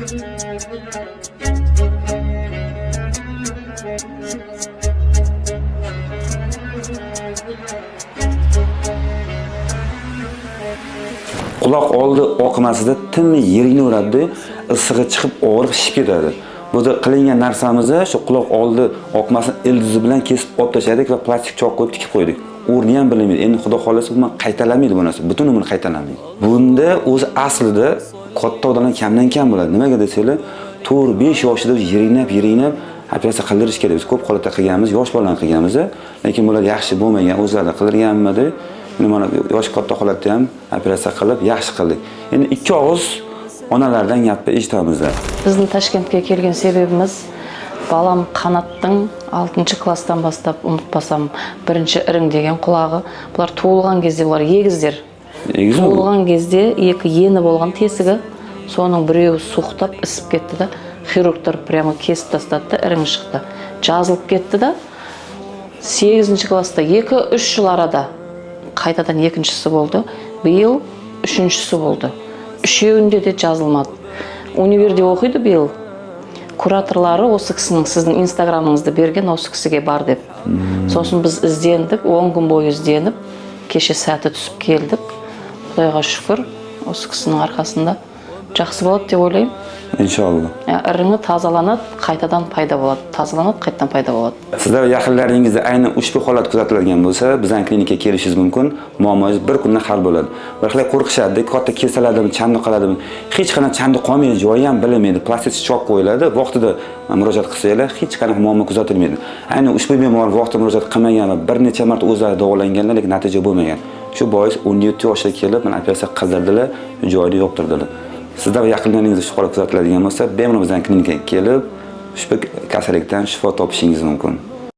Quloq oldi oqmasida tinni yeringni uradi, issig'i chiqib og'riq shishib ketadi. Bu qilingan narsamizni shu quloq oldi oqmasini ildizi bilan kesib olib tashladik va plastik choq qo'yib tikib qo'ydik. O'rni ham bilmaydi. Endi xudo xolasa bu qaytalamaydi bu narsa. Butun umr qaytalamaydi. Bunda o'zi aslida katta odamlar kamdan kam bo'ladi. Nimaga desanglar, 4-5 yoshida yerinab operatsiya qildirish kerak. Biz ko'p holatda qilganmiz, yosh bolalarni qilganmiz, lekin bular yaxshi bo'lmagan, o'zlari qildirganmidi. Mana yosh katta holatda ham operatsiya qilib yaxshi qildik. Endi ikki og'iz onalardan gapni eshitamiz. Bizning Toshkentga kelgan sebebimiz balam Qanatning 6-klassdan boshlab unutmasam, birinchi iring degan qulog'i. Bular tug'ilgan кезде bular egizdir. Tug'ilgan кезде екі yeni bo'lgan tesigi, so'ning birevi suqtab isib ketdi-da, xirurglar prямо kesib tashladi, iring chiqdi. Жазылып ketdi-da. 8-klassda 2-3 yil arada qaytadan ikkinchisi bo'ldi. Biыл üçüncüsü bo'ldi. Үшеуінде де жазылмады. Универде оқиды биыл. Кураторлары осы кісінің сіздің инстаграмыңызды берген, осы кісіге бар деп. Сосын біз іздендік, 10 күн бойы ізденіп, кеше сәті түсіп келдік. Құдайға шүкір, осы кісінің арқасында жақсы болады деп ойлаймын. İnşallah. Іріңі тазаланады, қайтадан пайда болады. Тазаланады, қайтадан пайда болады. Sizlar yaqinlaringizda aynan ushbu holat kuzatiladigan bo'lsa, bizning klinikaga kelishingiz mumkin. Muammongiz bir kunda hal bo'ladi. Bir xil qo'rqishadi, katta kesaladimi, chandi qoladimi? Hech qanday chandi qolmaydi, joyi ham bilinmaydi. Plastik choq qo'yiladi. Vaqtida murojaat qilsanglar, hech qanday muammo kuzatilmaydi. Aynan ushbu bemor vaqtida murojaat qilmagan va bir necha marta o'zlari davolanganlar, lekin natija bo'lmagan. Shu bois 17 yoshda kelib, mana operatsiya qildirdilar, joyida yo'qtirdilar. Sizlar yaqinlaringizda shu holat kuzatiladigan bo'lsa, bemalol bizning klinikaga kelib, ushbu kasallikdan shifo topishingiz mumkin.